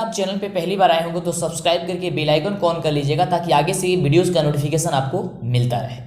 आप चैनल पे पहली बार आए होंगे तो सब्सक्राइब करके बेल आइकन को ऑन कर लीजिएगा ताकि आगे से वीडियोस का नोटिफिकेशन आपको मिलता रहे।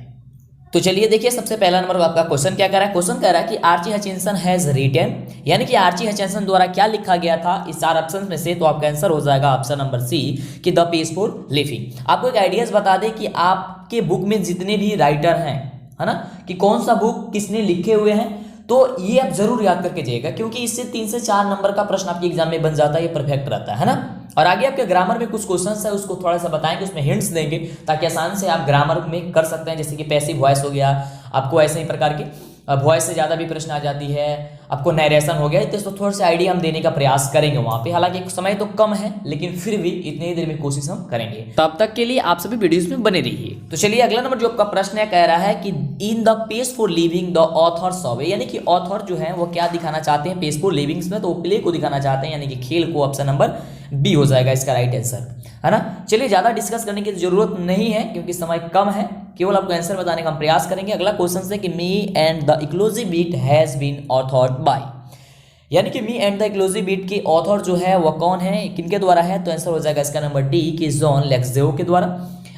तो चलिए देखिए, सबसे पहला नंबर आपका क्वेश्चन क्या कह रहा है। क्वेश्चन कह रहा है कि आर्ची हचिंसन हैज रिटन, यानी कि आर्ची हचिंसन द्वारा क्या लिखा गया था इस 4 ऑप्शन में से। तो आपका आंसर हो जाएगा ऑप्शन नंबर सी कि द पीसफुल लिविंग। आपको एक आइडियाज बता दें कि आपके बुक में जितने भी राइटर हैं, है ना, कि कौन सा बुक किसने लिखे हुए हैं, तो ये आप जरूर याद करके जाइएगा क्योंकि इससे 3 से 4 नंबर का प्रश्न आपके एग्जाम में बन जाता है, ये परफेक्ट रहता है ना। और आगे आपके ग्रामर में कुछ क्वेश्चंस है, उसको थोड़ा सा बताएंगे, उसमें हिंट्स देंगे ताकि आसान से आप ग्रामर में कर सकते हैं। जैसे कि पैसिव वॉइस हो गया, आपको ऐसे ही प्रकार के वॉइस से ज़्यादा भी प्रश्न आ जाती है, आपको नरेशन हो गया, तो थोड़ा सा आइडिया हम देने का प्रयास करेंगे वहाँ पे। हालांकि समय तो कम है लेकिन फिर भी इतनी ही देर में कोशिश हम करेंगे। तब तक के लिए आप सभी वीडियोस में बने रहिए। तो चलिए अगला नंबर जो आपका प्रश्न है कह रहा है कि in the peaceful living the author saw, यानी कि ऑथर जो है वो क्या दिखाना चाहते हैं पीसफुल लिविंग्स में, तो प्ले को दिखाना चाहते हैं, यानी कि खेल को। ऑप्शन नंबर बी हो जाएगा इसका राइट आंसर, है ना। चलिए ज़्यादा डिस्कस करने की जरूरत नहीं है क्योंकि समय कम है, केवल आपको आंसर बताने का हम प्रयास करेंगे। अगला क्वेश्चन है कि Me and the Ecology Bit has been authored by, यानी कि Me and the Ecology Bit के ऑथर जो है वो कौन है, किनके द्वारा है, तो आंसर हो जाएगा इसका नंबर डी कि जॉन लेक्सजेओ के द्वारा।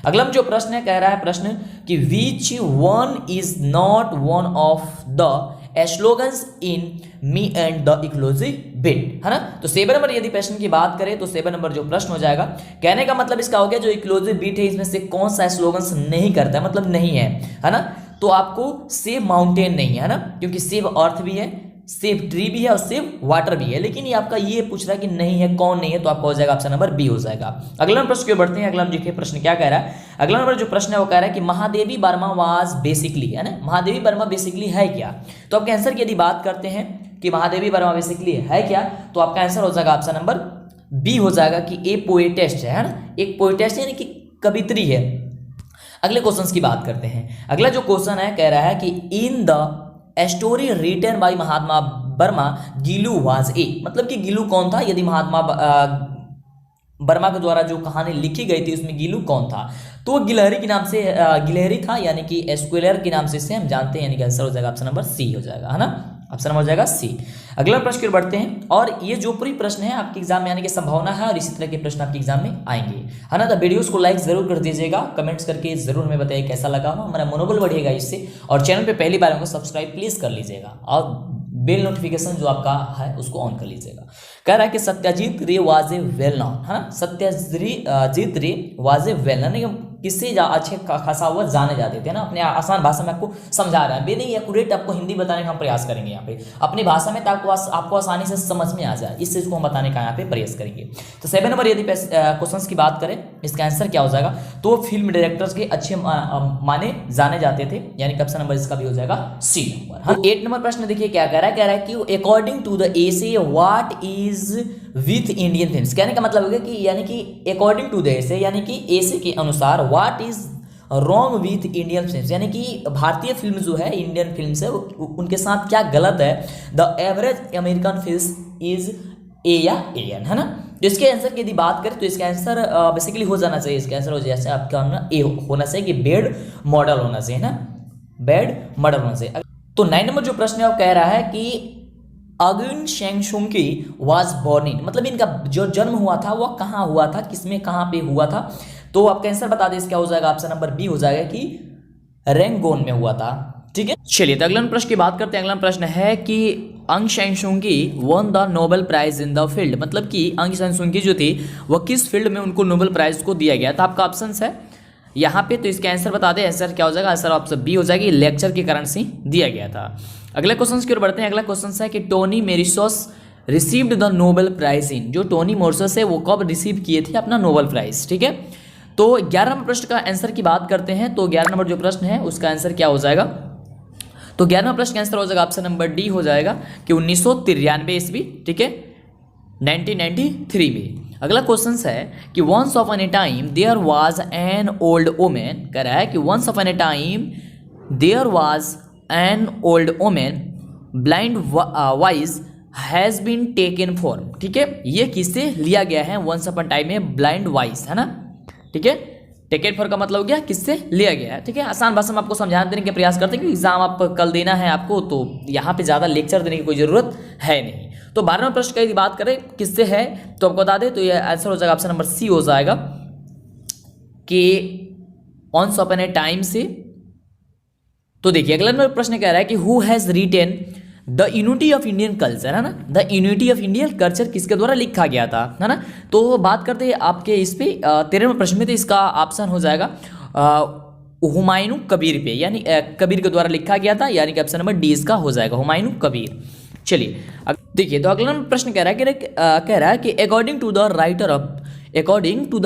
अगला जो प्रश्न है कह रहा है प्रश्न कि which one is not one of the slogans in Me and the Ecology Bit, है ना। तो 7 नंबर यदि प्रश्न की बात करें तो 7 नंबर जो प्रश्न हो जाएगा, कहने का मतलब इसका हो गया जो इक्लोजिव बीट है इसमें से कौन सा स्लोगन्स नहीं करता है, मतलब नहीं है ना। तो आपको सेव माउंटेन नहीं है ना, क्योंकि सेव अर्थ भी है, सेव ट्री भी है और सेव वाटर भी है, लेकिन ये आपका ये पूछ रहा है कि नहीं है, कौन नहीं है, तो आपका हो जाएगा ऑप्शन नंबर बी हो जाएगा। अगला प्रश्न क्यों बढ़ते हैं। अगला देखिए प्रश्न क्या कह रहा है। अगला नंबर जो प्रश्न है वो कह रहा है कि महादेवी वर्मा वाज बेसिकली, है ना, महादेवी वर्मा बेसिकली है क्या। तो आपके आंसर की यदि बात करते हैं कि महादेवी वर्मा बेसिकली है क्या, तो आपका आंसर हो जाएगा ऑप्शन नंबर बी हो जाएगा कि ए पोएटेस्ट है ना, एक पोएटेस्ट यानी कि कवित्री है। अगले क्वेश्चन की बात करते हैं। अगला जो क्वेश्चन है कह रहा है कि in the story written by Mahatma Verma Gillu was a, मतलब कि गिलू कौन था। यदि महात्मा वर्मा के द्वारा जो कहानी लिखी गई थी उसमें गिलू कौन था, तो गिलहरी के नाम से गिलहरी था, यानी कि स्क्वेलर के नाम से हम जानते हैं, यानी कि आंसर हो जाएगा ऑप्शन नंबर सी हो जाएगा, है ना, ऑप्शन नंबर हो जाएगा सी। अगला प्रश्न की ओर बढ़ते हैं, और ये जो पूरी प्रश्न है आपके एग्जाम में आने की संभावना है और इसी तरह के प्रश्न आपके एग्जाम में आएंगे, है ना। तो वीडियोस को लाइक जरूर कर दीजिएगा, कमेंट्स करके जरूर हमें बताइए कैसा लगा, हमारा मनोबल बढ़ेगा इससे। और चैनल पे पहली बार होगा सब्सक्राइब प्लीज कर लीजिएगा और बेल नोटिफिकेशन जो आपका है उसको ऑन कर लीजिएगा। कह रहा है कि सत्यजीत रे वाज ए वेल नॉन, है ना, सत्यजीत रे वाज ए वेल नॉन, किससे अच्छे खासा हुआ जाने जाते थे ना। अपने आसान भाषा में आपको समझा रहा है, वे नहीं एक्यूरेट आपको हिंदी बताने का हम प्रयास करेंगे यहाँ पे अपनी भाषा में, ताकि आपको आसानी से समझ में आ जाए, इस चीज़ को हम बताने का यहाँ पे प्रयास करेंगे। तो 7 नंबर यदि क्वेश्चन की बात करें इसका आंसर क्या हो जाएगा, तो फिल्म डायरेक्टर्स के अच्छे माने जाने जाते थे, यानी कि ऑप्शन नंबर इसका भी हो जाएगा सी नंबर। 8 नंबर प्रश्न देखिए क्या कह रहा है कि according to the essay what is with Indian films, कहने का मतलब हो गया कि यानी कि अकॉर्डिंग टू द एसे, यानी कि एसे के अनुसार what is wrong with Indian films, यानी कि भारतीय फिल्म जो है इंडियन फिल्म है उनके साथ क्या गलत है। The average American film is a या एन, है ना। तो इसके आंसर की यदि बात करें तो इसका आंसर बेसिकली हो जाना चाहिए, इसका आंसर हो जैसे आपका ना ए होना चाहिए कि बेड मॉडल होना चाहिए ना, बेड मॉडल होना चाहिए। तो 9 नंबर जो प्रश्न है वो कह रहा है कि अगुन शेंगशुंगी वाज बोर्न इन, मतलब इनका जो जन्म हुआ था वो कहाँ हुआ था, किसमें कहाँ पे हुआ था, तो आपका आंसर बता दें इसका हो जाएगा ऑप्शन नंबर बी हो जाएगा कि रेंगोन में हुआ था, ठीक है। चलिए तो अगला प्रश्न की बात करते हैं। अगला प्रश्न है कि Aung San Suu Kyi won the Nobel prize in the field, मतलब कि अंग शेंगशुंगी जो थी वो किस फील्ड में उनको नोबेल प्राइज को दिया गया था। आपका ऑप्शन है यहाँ पे, तो इसका आंसर बता दें, आंसर क्या हो जाएगा, आंसर ऑप्शन बी हो जाएगी, लेक्चर के कारण से दिया गया था। अगले क्वेश्चन की ओर बढ़ते हैं। अगला क्वेश्चन है कि Toni Morris received the Nobel prize in, जो टोनी मोरिस है वो कब रिसीव किए थे अपना नोबेल प्राइज, ठीक है। तो 11 नंबर प्रश्न का आंसर की बात करते हैं। तो 11 नंबर जो प्रश्न है उसका आंसर क्या हो जाएगा, तो 11वां प्रश्न का आंसर हो जाएगा ऑप्शन नंबर डी हो जाएगा कि 1993 ईस्वी, ठीक है, 1993 में। अगला क्वेश्चन है कि once of an a time there was an old woman, कह रहा है कि once of an a time there was an old woman blind wise has been taken form, ठीक है, ये किससे लिया गया है, वंस अपॉन टाइम में ब्लाइंड वाइज, है ना, ठीक है। टेकन फॉर का मतलब हो गया किससे लिया गया है, ठीक है। आसान भाषा में आपको समझाने देने के प्रयास करते हैं कि एग्जाम आप कल देना है आपको, तो यहाँ पे ज़्यादा लेक्चर देने की कोई ज़रूरत है नहीं। तो 12वें प्रश्न की यदि बात करें किससे है तो आपको बता दें तो ये आंसर हो जाएगा ऑप्शन नंबर सी हो जाएगा कि ऑन्स अपॉन ए टाइम से। तो देखिए अगला नंबर प्रश्न कह रहा है कि who has retain the unity of Indian culture, है ना, the unity of Indian culture किसके द्वारा लिखा गया था, है ना। तो बात करते हैं आपके इस पे 13वें प्रश्न में, तो इसका ऑप्शन हो जाएगा हुमायूं कबीर पे, यानी कबीर के द्वारा लिखा गया था, यानी कि ऑप्शन नंबर डी इसका हो जाएगा हुमायूं कबीर। चलिए देखिए तो अगला प्रश्न कह रहा है कि according to the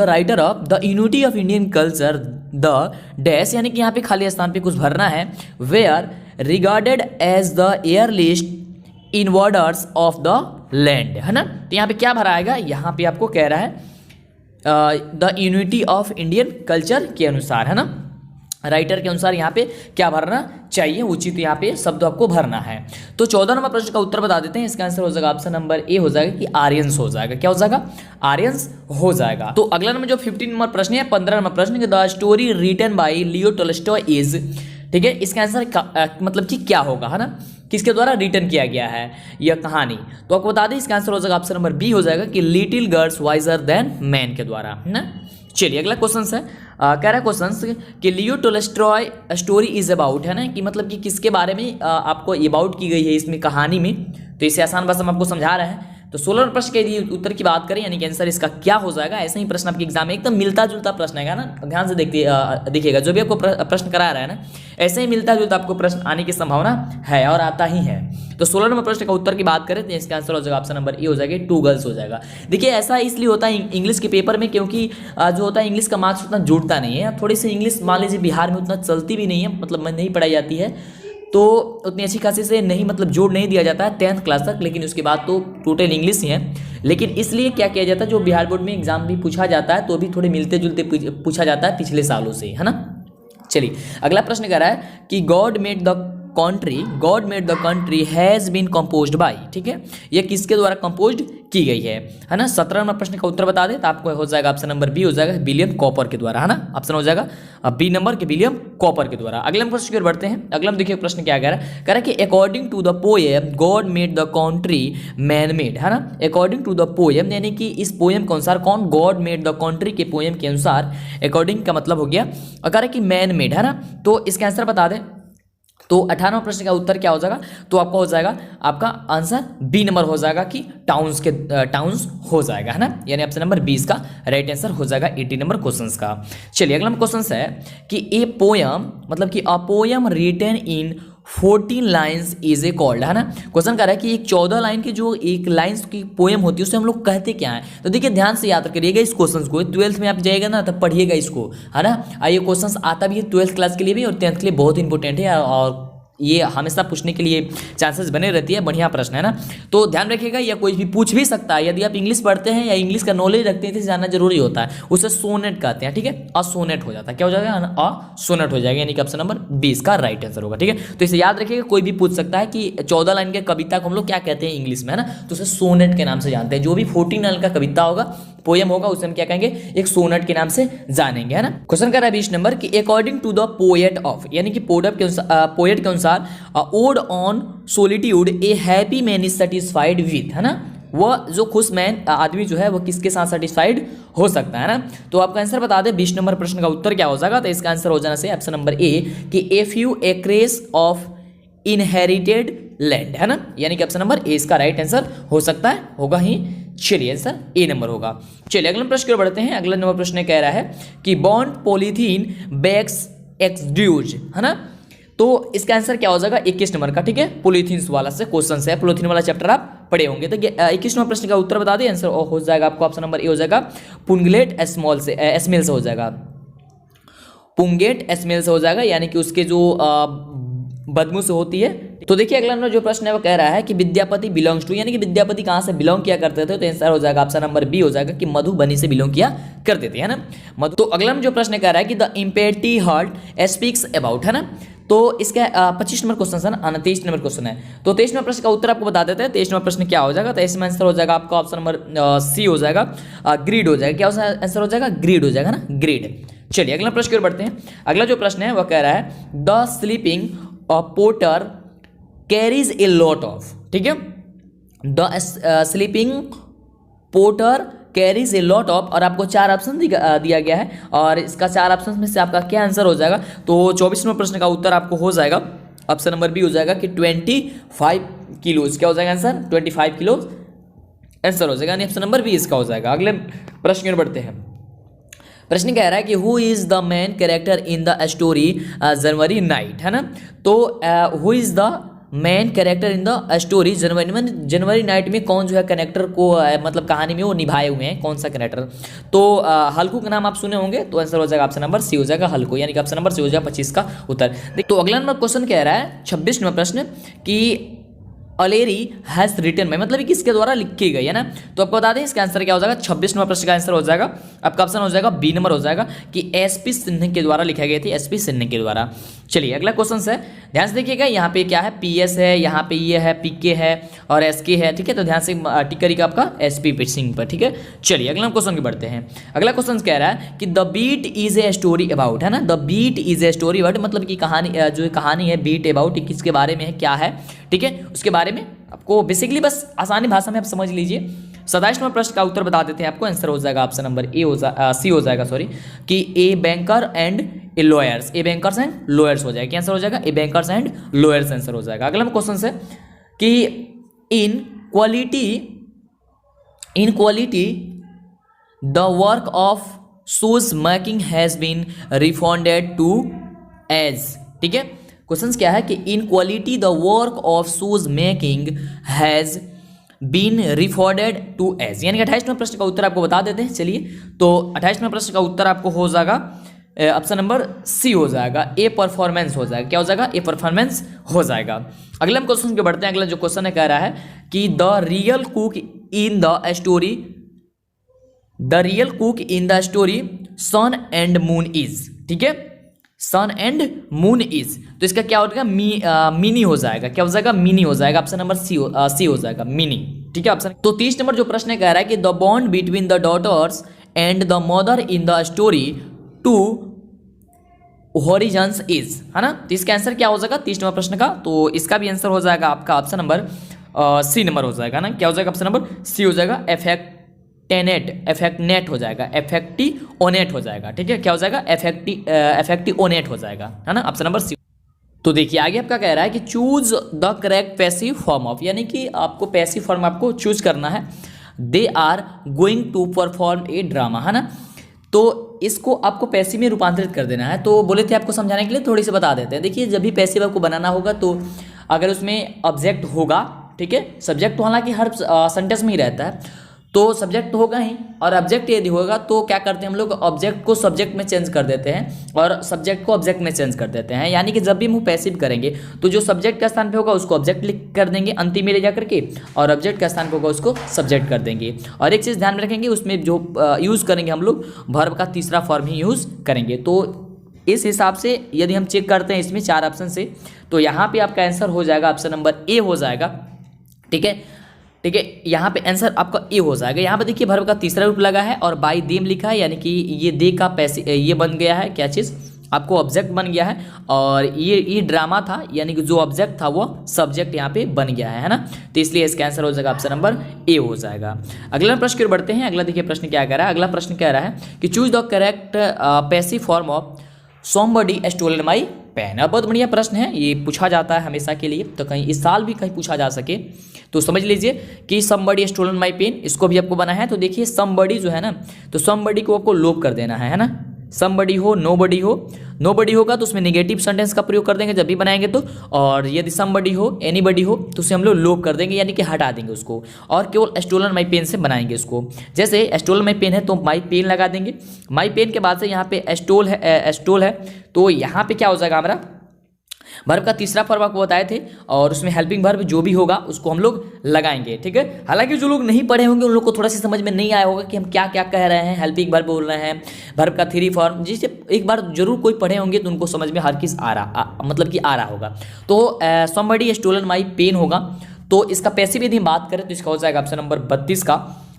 writer of the unity of Indian culture the dash, यानी कि यहाँ पे खाली स्थान पे कुछ भरना है, were regarded as the earliest invaders of the land, है ना। तो यहाँ पे क्या भराएगा, यहाँ पे आपको कह रहा है the unity of Indian culture के अनुसार, है ना, राइटर के अनुसार यहाँ पे क्या भरना चाहिए, उचित यहाँ पे शब्द आपको भरना है। तो 14 नंबर प्रश्न का उत्तर बता देते हैं, इसका आंसर हो जाएगा ऑप्शन नंबर ए हो जाएगा कि आर्यंस हो जाएगा। क्या हो जाएगा, आर्यंस हो जाएगा। तो अगला नंबर जो 15 नंबर प्रश्न है, 15 नंबर प्रश्न, the story written by Leo Tolstoy is, ठीक है, इसका आंसर मतलब कि क्या होगा, है ना, किसके द्वारा रिटन किया गया है यह कहानी। तो आपको बता दें इसका आंसर हो जाएगा ऑप्शन नंबर बी हो जाएगा कि little girls visor then man के द्वारा, है ना। चलिए अगला क्वेश्चन है, कह रहा है क्वेश्चन कि Leo Tolstoy story is about, है ना, कि मतलब कि किसके बारे में आपको अबाउट की गई है इसमें कहानी में। तो इसे आसान भाषा में आपको समझा रहे हैं। तो 16 प्रश्न के उत्तर की बात करें, यानी कि आंसर इसका क्या हो जाएगा, ऐसे ही प्रश्न आपके एग्जाम में एकदम मिलता जुलता प्रश्न है ना, ध्यान से देखिएगा, जो भी आपको प्रश्न करा रहा है ना, ऐसे ही मिलता जुलता आपको प्रश्न आने की संभावना है और आता ही है। तो 16 नंबर प्रश्न का उत्तर की बात करें तो इसका आंसर हो जाएगा ऑप्शन नंबर ए हो जाएगा, 2 गर्ल्स हो जाएगा। देखिए ऐसा इसलिए होता है इंग्लिश के पेपर में, क्योंकि जो होता है इंग्लिश का मार्क्स उतना जुड़ता नहीं है, थोड़ी सी इंग्लिश मान लीजिए बिहार में उतना चलती भी नहीं है, मतलब नहीं पढ़ाई जाती है, तो उतनी अच्छी खासी से नहीं, मतलब जोड़ नहीं दिया जाता है 10th क्लास तक, लेकिन उसके बाद तो टोटल इंग्लिश ही है। लेकिन इसलिए क्या किया जाता है, जो बिहार बोर्ड में एग्जाम भी पूछा जाता है तो भी थोड़े मिलते जुलते पूछा जाता है पिछले सालों से, है ना। चलिए अगला प्रश्न कह रहा है कि God made the country has been composed by, ठीक है, ये किसके द्वारा कंपोज्ड की गई है ना। 17 नंबर प्रश्न का उत्तर बता दें तो आपको हो जाएगा ऑप्शन नंबर बी हो जाएगा, विलियम कॉपर के द्वारा, है ना, ऑप्शन हो जाएगा बी नंबर के विलियम कॉपर के द्वारा। अगले प्रश्न की ओर बढ़ते हैं। अगला देखिए प्रश्न क्या कह रहा है कि according to the poem God made the country man made, है ना, अकॉर्डिंग टू द पोएम, यानी कि इस पोएम के अनुसार कौन, गॉड मेड द कंट्री के पोएम के अनुसार, अकॉर्डिंग का मतलब हो गया अगर कि मैन मेड, है ना। तो इसका आंसर बता दें तो 18वां प्रश्न का उत्तर क्या हो जाएगा, तो आपका हो जाएगा आपका आंसर बी नंबर हो जाएगा कि टाउन्स हो जाएगा, है ना, यानी ऑप्शन नंबर 20 का राइट आंसर हो जाएगा 80 नंबर क्वेश्चन का। चलिए अगला क्वेश्चन है कि ए पोयम, मतलब कि a poem written in 14 lines is a called, है ना। क्वेश्चन कर रहा है कि एक 14 लाइन की जो एक लाइन्स की पोएम होती है उसे हम लोग कहते क्या है। तो देखिए ध्यान से याद करिएगा इस क्वेश्चन को, 12th में आप जाइएगा ना तब पढ़िएगा इसको, है ना। ये क्वेश्चन आता भी है 12th क्लास के लिए भी और 10th के लिए बहुत इंपॉर्टेंट है, और ये हमेशा पूछने के लिए चांसेस बने रहती है, बढ़िया प्रश्न है ना। तो ध्यान रखिएगा, या कोई भी पूछ भी सकता है, यदि आप इंग्लिश पढ़ते हैं या इंग्लिश का नॉलेज रखते हैं तो जानना जरूरी होता है, उसे सोनेट कहते हैं, ठीक है, असोनेट हो जाता है, क्या हो जाएगा, असोनेट हो जाएगा, यानी कि ऑप्शन नंबर 20 का राइट आंसर होगा, ठीक है। तो इसे याद रखिएगा, कोई भी पूछ सकता है कि 14 लाइन के कविता को हम लोग क्या कहते हैं इंग्लिश में, है ना, तो उसे सोनेट के नाम से जानते हैं। जो भी 14 लाइन का कविता होगा, पोएम होगा, उसे हम क्या कहेंगे, एक सोनेट के नाम से जानेंगे, है ना। क्वेश्चन कर रहा है 20 नंबर कि according to the poet of, यानी कि पोएट के अनुसार ode on solitude a happy man is satisfied with, है ना, वह जो खुश मैन आदमी जो है वो किसके साथ सेटिस्फाइड हो सकता है ना। तो आपका आंसर बता दें 20 नंबर प्रश्न का उत्तर क्या हो जाएगा, तो इसका आंसर हो जाना से ऑप्शन नंबर ए कि a few acres of inherited land, है ना, यानी कि ऑप्शन नंबर ए इसका राइट आंसर हो सकता है, होगा ही। चलिए आंसर ए नंबर होगा। चलिए अगले प्रश्न की ओर बढ़ते हैं। अगला नंबर प्रश्न कह रहा है कि बॉन्ड पॉलीथीन बैग्स एक्सड्यूज, है ना, तो इसका आंसर क्या हो जाएगा 21 नंबर का, ठीक है, पॉलीथीन वाला से क्वेश्चन है, पॉलीथीन वाला चैप्टर आप पढ़े होंगे। तो 21 नंबर प्रश्न का उत्तर बता दें, आंसर हो जाएगा आपको ऑप्शन नंबर ए हो जाएगा पुंगलेट स्मेल से हो जाएगा, पुंगेट स्मेल से हो जाएगा, यानी कि उसके जो बदबू से होती है। तो देखिए अगला नंबर जो प्रश्न है वो कह रहा है कि विद्यापति बिलोंग्स टू, यानी कि विद्यापति कहाँ से बिलोंग किया करते थे, तो आंसर हो जाएगा ऑप्शन नंबर बी हो जाएगा कि मधुबनी से बिलोंग किया करते थे, है ना। तो अगला जो प्रश्न कह रहा है कि the empty heart speaks about, है ना, तो इसका 25 नंबर क्वेश्चन है ना, 23 नंबर क्वेश्चन है। तो 23 नंबर प्रश्न का उत्तर आपको बता देते हैं। 23 नंबर प्रश्न क्या हो जाएगा, तो इसमें आंसर हो जाएगा आपका ऑप्शन नंबर सी हो जाएगा, ग्रीड हो जाएगा, क्या आंसर हो जाएगा, ग्रीड हो जाएगा ना, ग्रीड। चलिए अगला प्रश्न की ओर बढ़ते हैं। अगला जो प्रश्न है वह कह रहा है the sleeping porter carries A lot of, ठीक है, the sleeping porter carries A lot of, और आपको 4 ऑप्शन दिया गया है और इसका 4 ऑप्शन में से आपका क्या आंसर हो जाएगा। तो 24 नंबर प्रश्न का उत्तर आपको हो जाएगा ऑप्शन नंबर बी हो जाएगा कि 25 किलोज। क्या हो जाएगा आंसर? 25 किलो आंसर हो जाएगा, यानी ऑप्शन नंबर बी इसका हो जाएगा। अगले प्रश्न की ओर बढ़ते हैं। प्रश्न कह रहा है कि who is the main character in the story January night, है ना। तो who is the main character in the story January night में कौन जो है कैरेक्टर को मतलब कहानी में वो निभाए हुए हैं, कौन सा कैरेक्टर। तो हल्कू का नाम आप सुने होंगे, तो आंसर हो जाएगा ऑप्शन नंबर सी हो जाएगा हल्कू, यानी कि ऑप्शन नंबर सी हो जाएगा 25 का उत्तर। तो अगला नंबर क्वेश्चन कह रहा है 26 नंबर प्रश्न कि अलेरी हैज रिटन में, मतलब किसके द्वारा लिखी गई है ना। तो आपको बता दें इसका आंसर क्या हो जाएगा। 26 नंबर प्रश्न का आंसर हो जाएगा आपका ऑप्शन हो जाएगा बी नंबर हो जाएगा कि एसपी सिन्हा के द्वारा लिखा गया थी, एसपी सिन्हा के द्वारा। चलिए अगला क्वेश्चन है, ध्यान से देखिएगा। यहाँ पे क्या है, पीएस है, यहाँ पे ये है, पीके है और एसके है, ठीक है। तो ध्यान से टिक करिएगा आपका एसपी सिंह पर, ठीक है। चलिए अगला क्वेश्चन की बढ़ते हैं। अगला क्वेश्चन कह रहा है कि the beat is a story about, है ना। The beat is a story about, मतलब कि कहानी जो कहानी है बीट अबाउट किसके बारे में है, क्या है, ठीक है। उसके बारे में आपको बेसिकली बस आसानी भाषा में आप समझ लीजिए। 27 नंबर प्रश्न का उत्तर बता देते हैं आपको। आंसर हो जाएगा ऑप्शन नंबर सी हो जाएगा, सॉरी, कि a banker and a lawyers, a bankers and lawyers हो जाएगा। क्या आंसर हो जाएगा? A bankers and lawyers answer हो जाएगा। अगला क्वेश्चन है कि in quality the work of shoes making has been refunded to age, ठीक है। क्वेश्चन क्या है कि in quality the work of shoes making has been refunded to age, यानी कि 28 नंबर प्रश्न का उत्तर आपको बता देते हैं। चलिए तो 28 नंबर प्रश्न का उत्तर आपको हो जाएगा ऑप्शन नंबर सी हो जाएगा, ए परफॉर्मेंस हो जाएगा। क्या हो जाएगा? ए परफॉर्मेंस हो जाएगा। अगले हम क्वेश्चन पे बढ़ते हैं। अगला जो क्वेश्चन है कह रहा है कि the real cook in the story sun and moon is, ठीक है। सन एंड मून इज, तो इसका क्या हो जाएगा? मिनी हो जाएगा। क्या हो जाएगा? मिनी हो जाएगा। ऑप्शन नंबर सी हो जाएगा, मिनी, ठीक है ऑप्शन। तो 30 नंबर जो प्रश्न है कह रहा है कि the bond between the daughters and the mother in the story two horizons is, है ना। तो इसका आंसर क्या हो जाएगा 30 नंबर प्रश्न का? तो इसका भी आंसर हो जाएगा आपका ऑप्शन नंबर सी नंबर हो जाएगा ना। क्या हो जाएगा? ऑप्शन नंबर सी हो जाएगा, एफेक्टनेट हो जाएगा, एफेक्टिओनेट हो जाएगा, ठीक है। क्या हो जाएगा? एफेक्टिओनेट हो जाएगा, है ना, ऑप्शन नंबर सी। तो देखिए आगे आपका कह रहा है कि choose the correct passive form of, यानी कि आपको पैसिव फॉर्म आपको चूज करना है। They are going to perform a drama, है ना। तो इसको आपको पैसिव में रूपांतरित कर देना है। तो बोले थे आपको समझाने के लिए थोड़ी सी बता देते हैं। देखिए जब भी पैसिव आपको बनाना होगा तो अगर उसमें ऑब्जेक्ट होगा, ठीक है, सब्जेक्ट तो हालांकि हर सेंटेंस में ही रहता है, तो सब्जेक्ट तो होगा ही, और ऑब्जेक्ट यदि होगा तो क्या करते हैं हम लोग, ऑब्जेक्ट को सब्जेक्ट में चेंज कर देते हैं और सब्जेक्ट को ऑब्जेक्ट में चेंज कर देते हैं। यानी कि जब भी हम पैसिव करेंगे तो जो सब्जेक्ट का स्थान पे होगा उसको ऑब्जेक्ट लिख कर देंगे अंतिम में ले जा करके, और ऑब्जेक्ट का स्थान पे होगा उसको सब्जेक्ट कर देंगे। और एक चीज़ ध्यान में रखेंगे, उसमें जो यूज़ करेंगे हम लोग वर्ब का तीसरा फॉर्म ही यूज़ करेंगे। तो इस हिसाब से यदि हम चेक करते हैं इसमें 4 ऑप्शन से, तो यहाँ पर आपका आंसर हो जाएगा ऑप्शन नंबर ए हो जाएगा, ठीक है। ठीक है, यहाँ पे आंसर आपका ए हो जाएगा। यहाँ पे देखिए वर्ब का तीसरा रूप लगा है और बाय देम लिखा है, यानी कि ये दे का ये बन गया है, क्या चीज़ आपको ऑब्जेक्ट बन गया है, और ये ड्रामा था, यानी कि जो ऑब्जेक्ट था वो सब्जेक्ट यहाँ पे बन गया है ना। तो इसलिए इसका आंसर हो जाएगा ऑप्शन नंबर ए हो जाएगा। अगला प्रश्न की ओर बढ़ते हैं। अगला देखिए प्रश्न क्या कह रहा है। अगला प्रश्न कह रहा है कि choose the correct passive form of somebody stolen my pen. अब बहुत बढ़िया प्रश्न है, ये पूछा जाता है हमेशा के लिए, तो कहीं इस साल भी कहीं पूछा जा सके तो समझ लीजिए कि somebody स्टोलन माई पेन, इसको भी आपको बना है। तो देखिए somebody जो है ना, तो somebody को आपको लोप कर देना है ना। somebody हो, nobody हो, nobody होगा तो उसमें नेगेटिव सेंटेंस का प्रयोग कर देंगे जब भी बनाएंगे तो, और यदि somebody हो, anybody हो तो उसे हम लोग लोप कर देंगे, यानी कि हटा देंगे उसको, और केवल स्टोलन माई पेन से बनाएंगे उसको। जैसे स्टोलन माई पेन है तो माई पेन लगा देंगे, माई पेन के बाद से यहाँ पे स्टोल है, तो यहाँ पे क्या हो जाएगा हमारा वर्ब का तीसरा फॉर्म आपको बताए थे, और उसमें हेल्पिंग वर्ब जो भी होगा उसको हम लोग लगाएंगे, ठीक है। हालांकि जो लोग नहीं पढ़े होंगे उन लोग को थोड़ा सा समझ में नहीं आया होगा कि हम क्या क्या कह रहे हैं, हेल्पिंग वर्ब बोल रहे हैं, वर्ब का 3 फॉर्म, जिसे एक बार जरूर कोई पढ़े होंगे तो उनको समझ में हर चीज़ मतलब कि आ रहा होगा। तो somebody स्टोलन माई पेन होगा, तो इसका पैसिव यदि हम बात करें तो इसका हो जाएगा ऑप्शन नंबर 32 का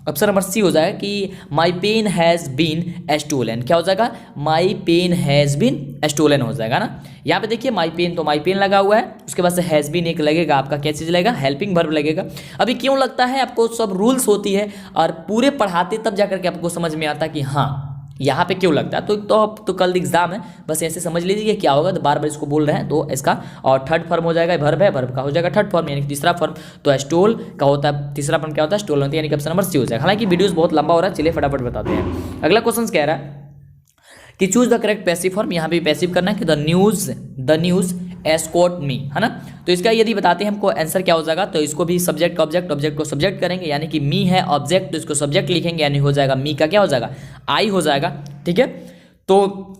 ऑप्शन नंबर सी हो जाएगा कि my pen has been stolen. क्या हो जाएगा? My pen has been stolen हो जाएगा ना। यहाँ पे देखिए माई पेन, तो माई पेन लगा हुआ है, उसके बाद से हैज़ बीन एक लगेगा, आपका क्या चीज़ लगेगा? हेल्पिंग वर्ब लगेगा। अभी क्यों लगता है? आपको सब रूल्स होती है और पूरे पढ़ाते तब जाकर के आपको समझ में आता कि हाँ यहाँ पे क्यों लगता है। तो कल एग्जाम है, बस ऐसे समझ लीजिए कि क्या होगा। तो बार बार इसको बोल रहे हैं, तो इसका और थर्ड फॉर्म हो जाएगा, वर्ब है, वर्ब का हो जाएगा थर्ड फॉर्म यानी कि तीसरा फॉर्म। तो स्टोल का होता है, तीसरा फॉर्म क्या होता है? स्टोल होता है, यानी कि ऑप्शन नंबर सी हो जाएगा। हालांकि वीडियोस बहुत लंबा हो रहा है, चलिए फटाफट बताते हैं। अगला क्वेश्चन कह रहा है कि choose the correct passive form. यहाँ पे पैसिव करना है कि द न्यूज एस्कॉर्ट मी, है ना। तो इसका यदि बताते हैं हमको आंसर क्या हो जाएगा, तो इसको भी सब्जेक्ट ऑब्जेक्ट, ऑब्जेक्ट को सब्जेक्ट करेंगे, यानी कि मी है ऑब्जेक्ट, तो इसको सब्जेक्ट लिखेंगे, यानी हो जाएगा मी का क्या हो जाएगा? आई हो जाएगा। ठीक है, तो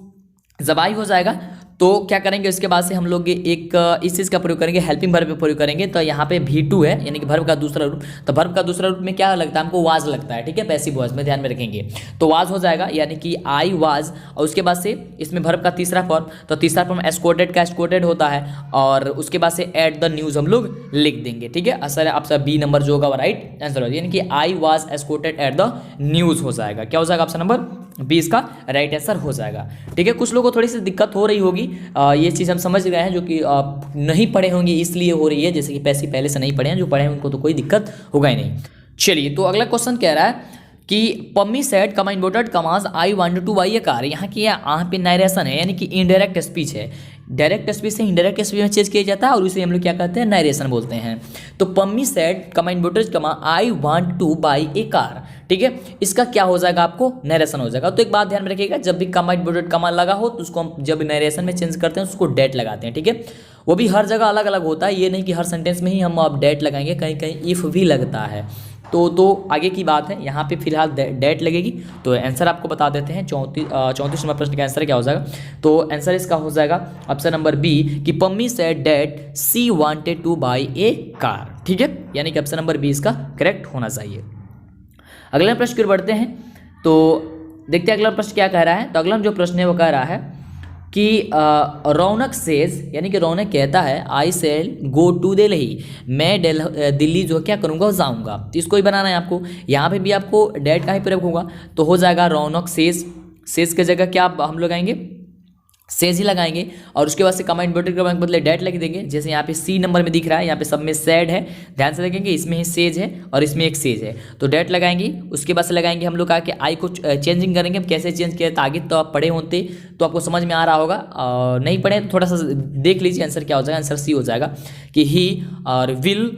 जब आई हो जाएगा तो क्या करेंगे, उसके बाद से हम लोग एक इस चीज़ का प्रयोग करेंगे, हेल्पिंग वर्ब पे प्रयोग करेंगे। तो यहाँ पे V2 है, यानी कि वर्ब का दूसरा रूप। तो वर्ब का दूसरा रूप में क्या लगता है हमको? वाज लगता है। ठीक है, पैसिव वॉइस में ध्यान में रखेंगे, तो वाज हो जाएगा, यानी कि आई वाज। और उसके बाद से इसमें वर्ब का तीसरा फॉर्म, तो तीसरा फॉर्म एस्कॉर्टेड का एस्कॉर्टेड होता है, और उसके बाद से एट द न्यूज़ हम लोग लिख देंगे। ठीक है, असल आपका बी नंबर जो होगा वो राइट आंसर होगा, यानी कि I was escorted at the news हो जाएगा। क्या हो जाएगा? ऑप्शन नंबर बी इसका राइट आंसर हो जाएगा। ठीक है, कुछ लोगों को थोड़ी सी दिक्कत हो रही होगी, ये चीज़ हम समझ गए हैं, जो कि नहीं पढ़े होंगे इसलिए हो रही है, जैसे कि पैसे पहले से नहीं पढ़े हैं, जो पढ़े हैं उनको तो कोई दिक्कत होगा ही नहीं। चलिए, तो अगला क्वेश्चन कह रहा है कि Pammi said comma inverted commas I wanted to buy a car. यहाँ की यहाँ पे नरेशन है, यानी कि इनडायरेक्ट स्पीच है। डायरेक्ट स्पीच से इनडायरेक्ट स्पीच में चेंज किया जाता है, और उसे हम लोग क्या कहते हैं? नरेशन बोलते हैं। तो पम्मी सेड कमा इन्वर्टेड कमा I want to buy a car. ठीक है, इसका क्या हो जाएगा? आपको नरेशन हो जाएगा। तो एक बात ध्यान में रखिएगा, जब भी कमा इन्वर्टेड कमा लगा हो तो उसको हम जब नरेशन में चेंज करते हैं उसको डेट लगाते हैं। ठीक है, वो भी हर जगह अलग अलग होता है, ये नहीं कि हर सेंटेंस में ही हम अब डेट लगाएंगे, कहीं कहीं इफ़ भी लगता है। तो आगे की बात है, यहाँ पे फिलहाल डेट लगेगी। तो आंसर आपको बता देते हैं, 34 नंबर प्रश्न का आंसर क्या हो जाएगा? तो आंसर इसका हो जाएगा ऑप्शन नंबर बी कि Pammi said that she wanted to buy a car. ठीक है, यानी कि ऑप्शन नंबर बी इसका करेक्ट होना चाहिए। अगला प्रश्न की ओर बढ़ते हैं, तो देखते हैं अगला प्रश्न क्या कह रहा है। तो अगला जो प्रश्न है वो कह रहा है कि रौनक सेज, यानी कि रौनक कहता है आई सेल गो टू दिल्ली, मैं दिल्ली जो क्या करूँगा जाऊँगा। तो इसको ही बनाना है आपको, यहाँ पे भी आपको डेट का ही प्रयोग होगा। तो हो जाएगा रौनक सेज, सेज की जगह क्या हम लोग आएंगे? सेज ही लगाएंगे, और उसके बाद से कमा इन्वर्टेड के बदले डेट लग देंगे। जैसे यहाँ पे सी नंबर में दिख रहा है, यहाँ पे सब में सेड है, ध्यान से देखेंगे, इसमें ही सेज है और इसमें एक सेज है। तो डेट लगाएंगे, उसके बाद से लगाएंगे हम लोग आके आई को चेंजिंग करेंगे। कैसे चेंज किया था आगे तो आप पढ़े होते तो आपको समझ में आ रहा होगा, नहीं पढ़े तो थोड़ा सा देख लीजिए। आंसर क्या हो जाएगा? आंसर सी हो जाएगा कि ही और विल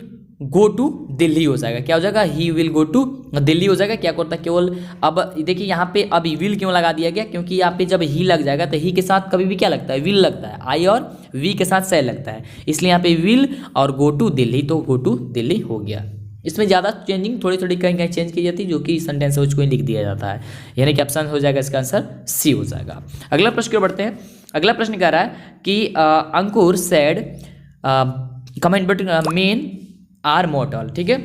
गो टू दिल्ली हो जाएगा। क्या हो जाएगा? He will go to Delhi हो जाएगा। क्या करता है केवल, अब देखिए यहाँ पे अब विल क्यों लगा दिया गया? क्योंकि यहाँ पे जब ही लग जाएगा तो ही के साथ कभी भी क्या लगता है? विल लगता है। आई और वी के साथ से लगता है, इसलिए यहाँ पे विल और गो टू दिल्ली, तो गो टू दिल्ली हो गया। इसमें ज़्यादा चेंजिंग थोड़ी थोड़ी कहीं कहीं चेंज की जाती है, जो कि सेंटेंस है उसको ही लिख दिया जाता है, यानी कि ऑप्शन हो जाएगा इसका आंसर सी हो जाएगा। अगला प्रश्न क्यों बढ़ते हैं। अगला प्रश्न कह रहा है कि Ankur said comment but men are mortal. ठीक है,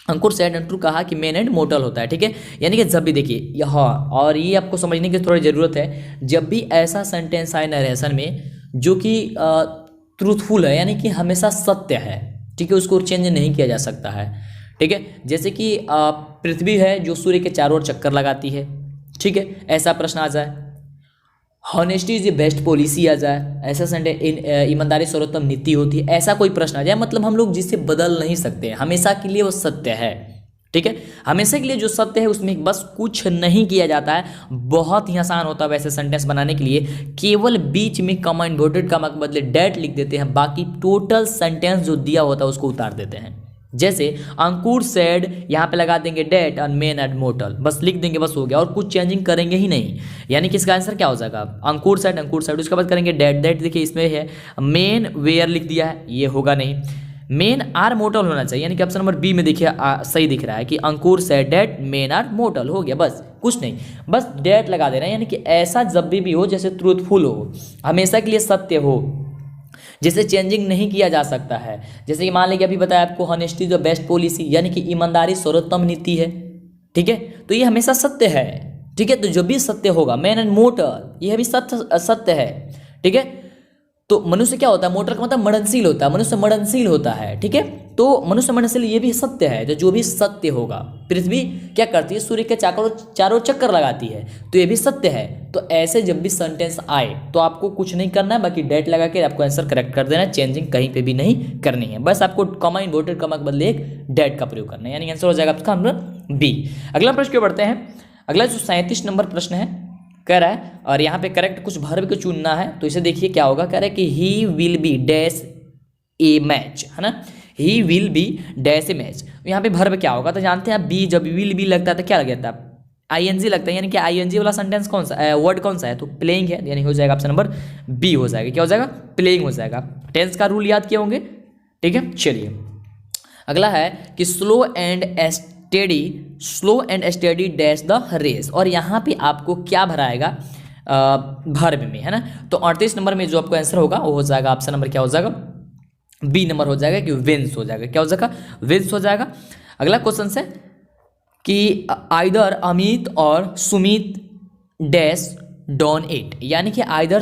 अंकुर सेड अंकुर कहा कि मेन एंड मोटल होता है। ठीक है, यानी कि जब भी देखिए यहाँ, और ये आपको समझने की थोड़ी ज़रूरत है, जब भी ऐसा सेंटेंस आए नरेशन में जो कि ट्रूथफुल है, यानी कि हमेशा सत्य है, ठीक है, उसको चेंज नहीं किया जा सकता है। ठीक है, जैसे कि पृथ्वी है जो सूर्य के चारों ओर चक्कर लगाती है। ठीक है, ऐसा प्रश्न आ जाए। Honesty is the best policy आ जाए, ऐसा ईमानदारी सर्वोत्तम नीति होती है, ऐसा कोई प्रश्न आ जाए, मतलब हम लोग जिसे बदल नहीं सकते, हमेशा के लिए वो सत्य है। ठीक है, हमेशा के लिए जो सत्य है उसमें बस कुछ नहीं किया जाता है। बहुत ही आसान होता है वैसे सेंटेंस बनाने के लिए, केवल बीच में कमा इन्वर्टेड कमा के बदले डेट लिख देते हैं, बाकी टोटल सेंटेंस जो दिया होता है उसको उतार देते हैं। जैसे अंकुर सेड, यहाँ पे लगा देंगे डेट और मेन एंड मोटल, बस लिख देंगे, बस हो गया, और कुछ चेंजिंग करेंगे ही नहीं। यानी कि इसका आंसर क्या हो जाएगा? अंकुर सेड, उसके बाद करेंगे डेट। डेट देखिए इसमें है मेन वेयर लिख दिया है, ये होगा नहीं। मेन आर मोटल होना चाहिए, यानी कि ऑप्शन नंबर बी में देखिए सही दिख रहा है कि Ankur said that men are mortal, हो गया, बस कुछ नहीं, बस डेट लगा देना है। यानी कि ऐसा जब भी हो जैसे ट्रूथफुल हो, हमेशा के लिए सत्य हो, जिसे चेंजिंग नहीं किया जा सकता है। जैसे कि मान लीजिए अभी बताया आपको हॉनेस्टी जो बेस्ट पॉलिसी, यानी कि ईमानदारी सर्वोत्तम नीति है। ठीक है, तो ये हमेशा सत्य है। ठीक है, तो जो भी सत्य होगा, मैन एंड मोटल, यह भी सत्य है। ठीक है, तो मनुष्य क्या होता है, मोटर का मतलब मरणशील होता है, मनुष्य मरणशील होता है, ठीक है। तो मनुष्य मरणशील, ये भी सत्य है। तो जो भी सत्य होगा, पृथ्वी क्या करती है, सूर्य के चारों चक्कर लगाती है, तो ये भी सत्य है। तो ऐसे जब भी सेंटेंस आए तो आपको कुछ नहीं करना है, बाकी डेट लगा के आपको आंसर करेक्ट कर देना है, चेंजिंग कहीं पे भी नहीं करनी है। बस आपको कॉमा, इन्वर्टेड कॉमा के बदले एक डेट का प्रयोग करना है, यानी आंसर हो जाएगा आपका नंबर बी। अगला प्रश्न क्यों बढ़ते हैं। अगला जो 37 नंबर प्रश्न है, कह रहा है, और यहाँ पे करेक्ट कुछ वर्ब को चुनना है। तो इसे देखिए क्या होगा, कह रहा है कि he will be dash A match, है ना, he will be dash A match. यहाँ पे वर्ब क्या होगा, तो जानते हैं आप, बी जब विल बी लगता है तो क्या लग जाता है, आईएनजी लगता है, यानी कि आईएनजी वाला सेंटेंस कौन सा, वर्ड कौन सा है, तो प्लेइंग है, यानी हो जाएगा ऑप्शन नंबर बी हो जाएगा। क्या हो जाएगा, प्लेइंग हो जाएगा। टेंस का रूल याद किए होंगे, ठीक है। चलिए अगला है कि slow and steady dash the race, और यहाँ पे आपको क्या भराएगा, वर्ब में, है ना। तो 38 नंबर में जो आपको आंसर होगा वो हो जाएगा ऑप्शन नंबर क्या हो जाएगा, बी नंबर हो जाएगा, कि विंस हो जाएगा। क्या हो जाएगा, विंस हो जाएगा। अगला क्वेश्चन है कि आइदर अमित और सुमित डैश डॉन इट, यानी कि either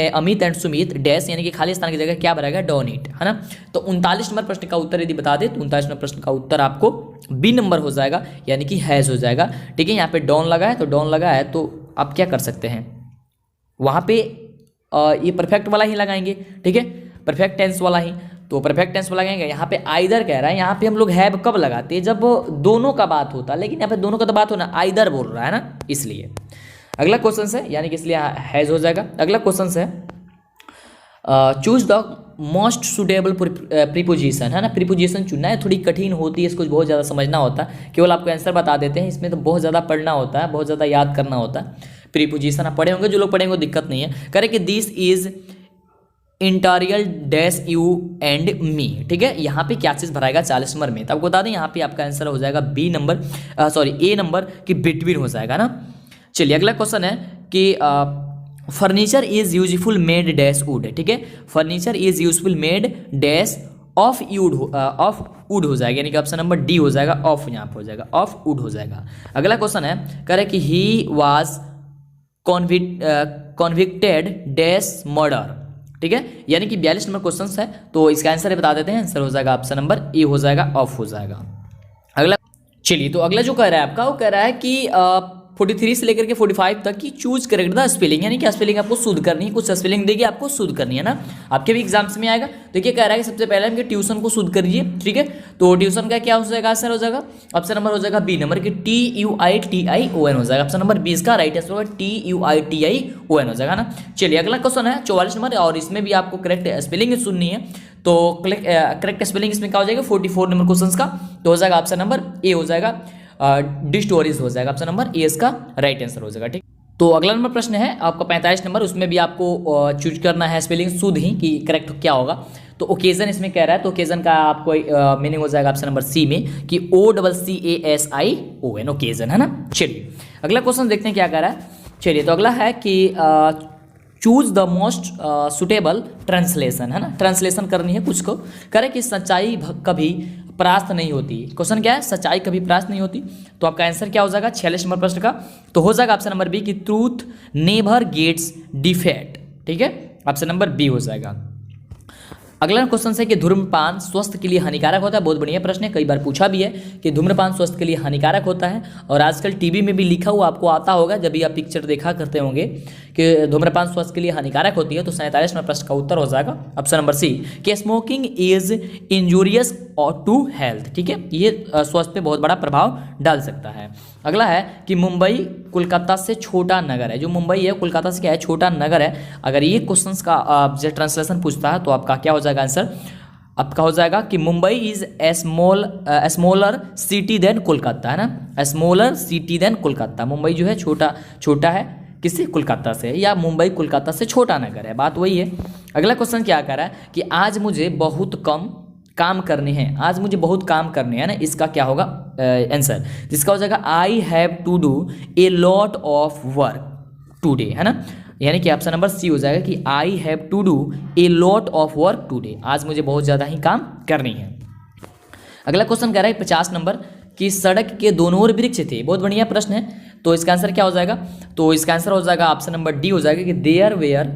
Amit and Sumit dash, यानी कि खाली स्थान की जगह क्या भरेगा, डॉन इट, है ना। तो 39 नंबर प्रश्न का उत्तर यदि बता दे तो 39 नंबर प्रश्न का उत्तर आपको बी नंबर हो जाएगा, यानी कि हैज हो जाएगा, ठीक है। यहाँ पे डॉन लगा है, तो डॉन लगा है तो आप क्या कर सकते हैं, वहाँ पे ये परफेक्ट वाला ही लगाएंगे, ठीक है, परफेक्ट टेंस वाला ही। तो परफेक्ट टेंस वाला लगाएंगे। यहाँ पे आइदर कह रहा है, यहाँ पे हम लोग हैव कब लगाते हैं, जब दोनों का बात होता है, लेकिन यहाँ पे दोनों का तो बात होना, आइदर बोल रहा है ना, इसलिए। अगला क्वेश्चन है, यानी कि इसलिए हैज हो जाएगा। अगला क्वेश्चन है choose the most suitable preposition, है ना। प्रीपोजिशन चुनना है, थोड़ी कठिन होती है, इसको बहुत ज़्यादा समझना होता है, केवल आपको आंसर बता देते हैं, इसमें तो बहुत ज़्यादा पढ़ना होता है, बहुत ज़्यादा याद करना होता है। प्रीपोजिशन आप पढ़े होंगे, जो लोग पढ़ेंगे दिक्कत नहीं है। करें कि दिस इज इंटारियल डैश यू एंड मी, ठीक है। यहाँ पे क्या चीज़ भराएगा 40 नंबर में, तो आपको बता दें यहाँ पे आपका आंसर हो जाएगा बी नंबर, ए नंबर की बिटवीन हो जाएगा ना। चलिए अगला क्वेश्चन है कि furniture is useful made dash would, ठीक है। Furniture is useful made dash of would हो जाएगा, यानी कि ऑप्शन नंबर डी हो जाएगा, ऑफ यहाँ पे हो जाएगा, ऑफ वुड हो जाएगा। अगला क्वेश्चन है, कह रहे कि he was convicted dash murder, ठीक है, यानी कि 42 नंबर क्वेश्चन है। तो इसका आंसर बता देते हैं, आंसर हो जाएगा ऑप्शन नंबर ए हो जाएगा, ऑफ हो जाएगा। अगला चलिए, तो अगला जो कह रहा है आपका, वो कह रहा है कि 43 से लेकर के 45 तक की चूज करेक्ट द स्पेलिंग, यानी कि स्पेलिंग आपको शुद्ध करनी है, कुछ स्पेलिंग देगी आपको शुद्ध करनी है ना, आपके भी एग्जाम्स में आएगा। देखिए कह रहा है कि सबसे पहले हम ट्यूशन को शुद्ध करिए, ठीक है। तो ट्यूशन का क्या हो जाएगा, आंसर हो जाएगा ऑप्शन नंबर हो जाएगा बी नंबर की TUITION हो जाएगा, ऑप्शन नंबर 20 का राइट आंसर होगा TUITION हो जाएगा ना। चलिए अगला क्वेश्चन है 44 नंबर, और इसमें भी आपको करेक्ट स्पेलिंग सुननी है। तो करेक्ट स्पेलिंग इसमें क्या हो जाएगा, 44 नंबर क्वेश्चन का, तो हो जाएगा ऑप्शन नंबर ए हो जाएगा, डिस्टोरीज हो जाएगा, ऑप्शन नंबर ए इसका राइट आंसर हो जाएगा, ठीक। तो अगला नंबर प्रश्न है आपका 45 नंबर, उसमें भी आपको चूज करना है स्पेलिंग शुद्ध ही कि करेक्ट क्या होगा। तो ओकेजन इसमें कह रहा है, तो ओकेजन का आपको मीनिंग हो जाएगा ऑप्शन नंबर सी में कि OCCASION, ओकेजन, है ना। चलिए अगला क्वेश्चन देखते हैं क्या कह रहा है। चलिए तो अगला है कि choose the most suitable translation, है ना, ट्रांसलेशन करनी है कुछ को। करे कि सच्चाई कभी परास्त नहीं होती, क्वेश्चन क्या है, सच्चाई कभी परास्त नहीं होती। तो आपका आंसर क्या हो जाएगा 46 नंबर प्रश्न का, तो हो जाएगा ऑप्शन नंबर बी कि ट्रूथ नेवर गेट्स डिफेट, ठीक है, ऑप्शन नंबर बी हो जाएगा। अगला क्वेश्चन है कि धूम्रपान स्वास्थ्य के लिए हानिकारक होता है, बहुत बढ़िया प्रश्न है, कई बार पूछा भी है कि धूम्रपान स्वास्थ्य के लिए हानिकारक होता है, और आजकल टीवी में भी लिखा हुआ आपको आता होगा, जब भी आप पिक्चर देखा करते होंगे कि धूम्रपान स्वास्थ्य के लिए हानिकारक होती है। तो 47 नंबर प्रश्न का उत्तर हो जाएगा ऑप्शन नंबर सी कि smoking is injurious to health, ठीक है, ये स्वास्थ्य पे बहुत बड़ा प्रभाव डाल सकता है। अगला है कि मुंबई कोलकाता से छोटा नगर है, जो मुंबई है कोलकाता से क्या है, छोटा नगर है। अगर ये क्वेश्चंस का जो ट्रांसलेशन पूछता है तो आपका क्या हो जाएगा आंसर, आपका हो जाएगा कि Mumbai is smaller city than Kolkata, है ना, smaller city than Kolkata. Mumbai जो है छोटा है किससे, कोलकाता से, या मुंबई कोलकाता से छोटा नगर है, बात वही है। अगला क्वेश्चन क्या कर रहा है कि आज मुझे बहुत कम काम करने हैं, आज मुझे बहुत काम करने हैं ना, इसका क्या होगा आंसर, जिसका हो जाएगा I have to do a lot of work today, है ना, यानी कि ऑप्शन नंबर सी हो जाएगा कि I have to do a lot of work today, आज मुझे बहुत ज़्यादा ही काम करनी है। अगला क्वेश्चन कह रहा है 50 नंबर कि सड़क के दोनों ओर वृक्ष थे, बहुत बढ़िया प्रश्न है। तो इसका आंसर क्या हो जाएगा, तो इसका आंसर हो जाएगा ऑप्शन नंबर डी हो जाएगा कि there were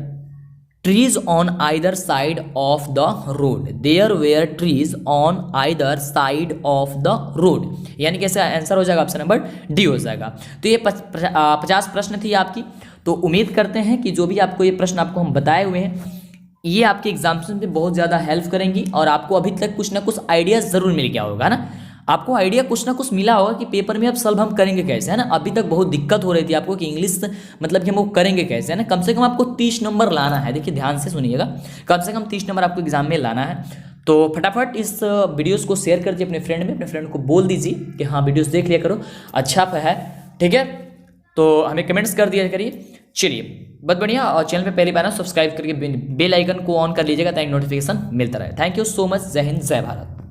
trees on either side of the road, there were trees on either side of the road, यानी कैसे आंसर हो जाएगा, ऑप्शन नंबर डी हो जाएगा। तो ये 50 प्रश्न थी आपकी। तो उम्मीद करते हैं कि जो भी आपको ये प्रश्न आपको हम बताए हुए हैं ये आपके एग्जाम्स में बहुत ज़्यादा हेल्प करेंगी, और आपको अभी तक कुछ ना कुछ आइडिया ज़रूर मिल गया होगा ना, आपको आइडिया कुछ ना कुछ मिला होगा कि पेपर में अब सॉल्व हम करेंगे कैसे, है ना। अभी तक बहुत दिक्कत हो रही थी आपको कि इंग्लिश मतलब कि हम वो करेंगे कैसे, है ना। कम से कम आपको 30 नंबर लाना है, देखिए ध्यान से सुनिएगा, कम से कम 30 नंबर आपको एग्जाम में लाना है। तो फटाफट इस वीडियोस को शेयर कर दीजिए अपने फ्रेंड में, अपने फ्रेंड को बोल दीजिए कि हाँ वीडियोस देख लिया करो, अच्छा है, ठीक है। तो हमें कमेंट्स कर दिया करिए। चलिए बहुत बढ़िया, और चैनल पे पहली बार ना सब्सक्राइब करके बेल आइकन को ऑन कर लीजिएगा ताकि नोटिफिकेशन मिलता रहे। थैंक यू सो मच, जय हिंद जय भारत।